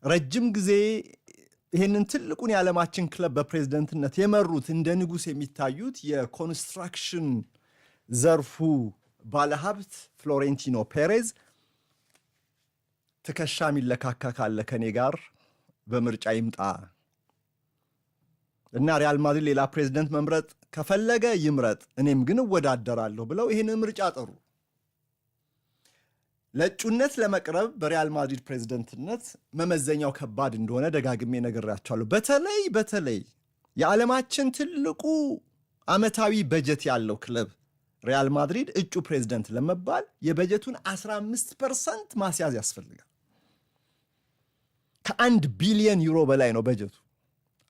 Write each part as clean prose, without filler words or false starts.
ረጅም ጊዜ ይሄንን ትልቁን የዓለማችን ክለብ በፕሬዝዳንትነት የመሩት እንደ ንጉስ የሚታዩት የኮንስትራክሽን ዘርፉ ባለሀብት ፍሎሬንቲኖ ፔሬዝ ትከሻ ሚለካካ ካለ ከኔ ጋር በምርጫ ይምጣ እና ሪያል ማድሪድ ሌላ ፕሬዝዳንት መምረጥ ከፈለገ ይምረጥ፣ እኔም ግን እወዳደራለሁ ብለው ይሄንን ምርጫ ጠሩ። ለእጩነት ለመቅረብ በሪያል ማድሪድ ፕሬዝዳንትነት መመዘኛው ከባድ እንደሆነ ደጋግሜ ነግሬያቸዋለሁ። በተለይ የዓለማችን ትልቁ ዓመታዊ በጀት ያለው ክለብ ሪያል ማድሪድ እጩ ፕሬዝዳንት ለመባል የበጀቱን 15% ማስያዝ ያስፈልጋል። ከ1 ቢሊዮን ዩሮ በላይ ነው በጀቱ።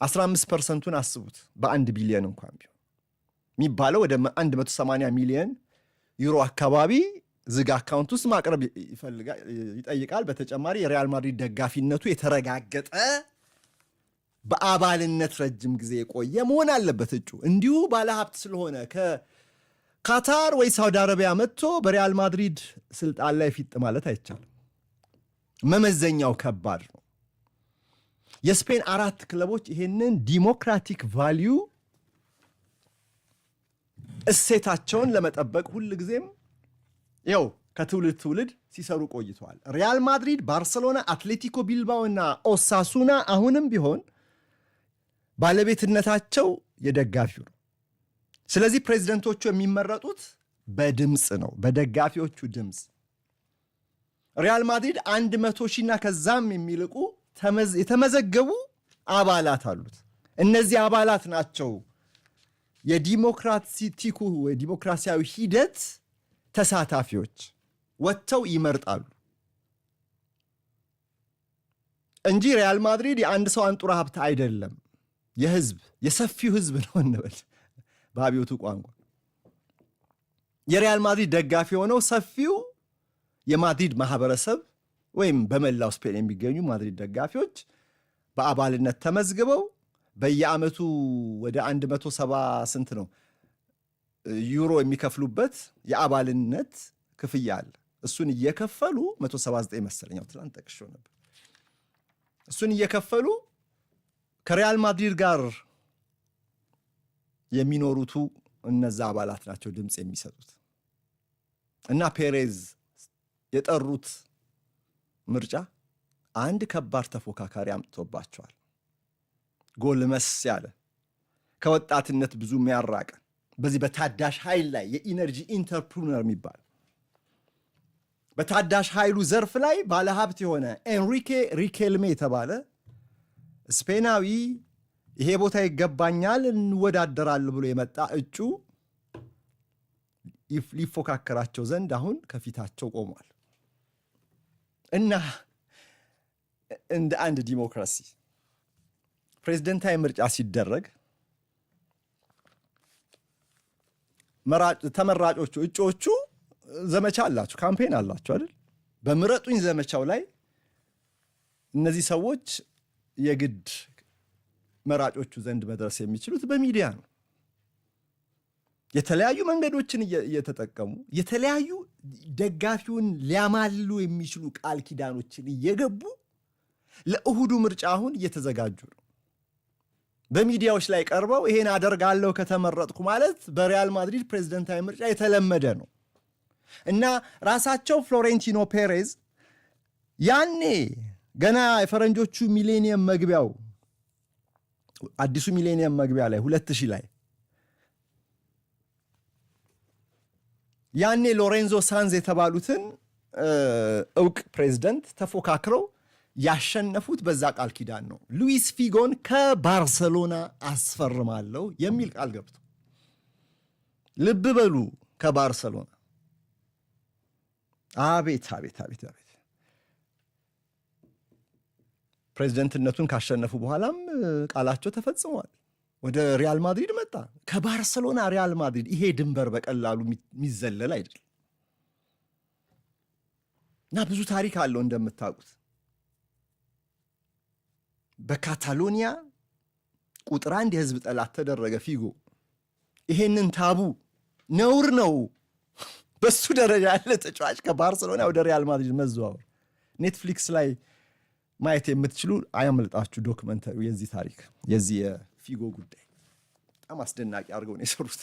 15%ቱን አስቡት። በ1 ቢሊዮን እንኳን ቢሆን የሚባለው ወደ 180 ሚሊዮን ዩሮ አካባቢ ዝግ አካውንት ውስጥ ማቅረብ ይጠይቃል። በተጨማሪ የሪያል ማድሪድ ደጋፊነቱ የተረጋገጠ በአባልነት ረጅም ጊዜ የቆየ መሆን አለበት እጩ። እንዲሁ ባለሀብት ስለሆነ ከካታር ወይ ሳውዲ አረቢያ መጥቶ በሪያል ማድሪድ ስልጣን ላይ ፊጥ ማለት አይቻልም። መመዘኛው ከባድ ነው። የስፔን 4 ክለቦች ይሄንን ዲሞክራቲክ ቫልዩ እሴታቸውን ለመጠበቅ ሁል ጊዜም ያው ከትውልድ ትውልድ ሲሰሩ ቆይተዋል። ሪያል ማድሪድ፣ ባርሰሎና፣ አትሌቲኮ ቢልባኦ እና ኦሳሱና አሁንም ቢሆን ባለቤትነታቸው የደጋፊው ነው። ስለዚህ ፕሬዝደንቶቹ የሚመረጡት በድምፅ ነው፣ በደጋፊዎቹ ድምፅ። ሪያል ማድሪድ 100 ሺና ከዛም የሚልቁ የተመዘገቡ አባላት አሉት። እነዚህ አባላት ናቸው የዲሞክራሲያዊ ሂደት ተሳታፊዎች ወጥተው ይመርጣሉ እንጂ ሪያል ማድሪድ የአንድ ሰው አንጡራ ሀብት አይደለም። የሰፊው ህዝብ ነው እንበል በአብዮቱ ቋንቋ። የሪያል ማድሪድ ደጋፊ የሆነው ሰፊው የማድሪድ ማህበረሰብ ወይም በመላው ስፔን የሚገኙ ማድሪድ ደጋፊዎች በአባልነት ተመዝግበው በየዓመቱ ወደ 170 ስንት ነው ዩሮ የሚከፍሉበት የአባልነት ክፍያ አለ። እሱን እየከፈሉ 179 መሰለኛው ትላንት ጠቅሼው ነበር። እሱን እየከፈሉ ከሪያል ማድሪድ ጋር የሚኖሩቱ እነዛ አባላት ናቸው ድምፅ የሚሰጡት። እና ፔሬዝ የጠሩት ምርጫ አንድ ከባድ ተፎካካሪ አምጥቶባቸዋል። ጎልመስ ያለ ከወጣትነት ብዙ የሚያራቀ በዚህ በታዳሽ ኃይል ላይ የኢነርጂ ኢንተርፕሩነር የሚባል በታዳሽ ኃይሉ ዘርፍ ላይ ባለሀብት የሆነ ኤንሪኬ ሪኬልሜ የተባለ ስፔናዊ ይሄ ቦታ ይገባኛል እንወዳደራለሁ ብሎ የመጣ እጩ ሊፎካከራቸው ዘንድ አሁን ከፊታቸው ቆሟል። እና እንደ አንድ ዲሞክራሲ ፕሬዝደንታዊ ምርጫ ሲደረግ ተመራጮቹ እጩዎቹ ዘመቻ አላቸው፣ ካምፔን አላቸው አይደል? በምረጡኝ ዘመቻው ላይ እነዚህ ሰዎች የግድ መራጮቹ ዘንድ መድረስ የሚችሉት በሚዲያ ነው። የተለያዩ መንገዶችን እየተጠቀሙ የተለያዩ ደጋፊውን ሊያማልሉ የሚችሉ ቃል ኪዳኖችን እየገቡ ለእሁዱ ምርጫ አሁን እየተዘጋጁ ነው። በሚዲያዎች ላይ ቀርበው ይሄን አደርጋለሁ ከተመረጥኩ ማለት በሪያል ማድሪድ ፕሬዝዳንታዊ ምርጫ የተለመደ ነው። እና ራሳቸው ፍሎሬንቲኖ ፔሬዝ ያኔ ገና የፈረንጆቹ ሚሌኒየም መግቢያው አዲሱ ሚሌኒየም መግቢያ ላይ 2000 ላይ ያኔ ሎሬንዞ ሳንዝ የተባሉትን እውቅ ፕሬዝዳንት ተፎካክረው ያሸነፉት በዛ ቃል ኪዳን ነው። ሉዊስ ፊጎን ከባርሰሎና አስፈርማለሁ የሚል ቃል ገብቶ ልብ በሉ ከባርሰሎና። አቤት አቤት አቤት አቤት! ፕሬዝደንትነቱን ካሸነፉ በኋላም ቃላቸው ተፈጽሟል። ወደ ሪያል ማድሪድ መጣ። ከባርሰሎና ሪያል ማድሪድ ይሄ ድንበር በቀላሉ የሚዘለል አይደለም እና ብዙ ታሪክ አለው እንደምታውቁት። በካታሎኒያ ቁጥር 1 የህዝብ ጠላት ተደረገ ፊጎ። ይሄንን ታቡ ነውር ነው በሱ ደረጃ ያለ ተጫዋች ከባርሰሎና ወደ ሪያል ማድሪድ መዘዋወር። ኔትፍሊክስ ላይ ማየት የምትችሉ አያመልጣችሁ ዶክመንተሪው የዚህ ታሪክ የዚህ የፊጎ ጉዳይ በጣም አስደናቂ አድርገው ነው የሰሩት።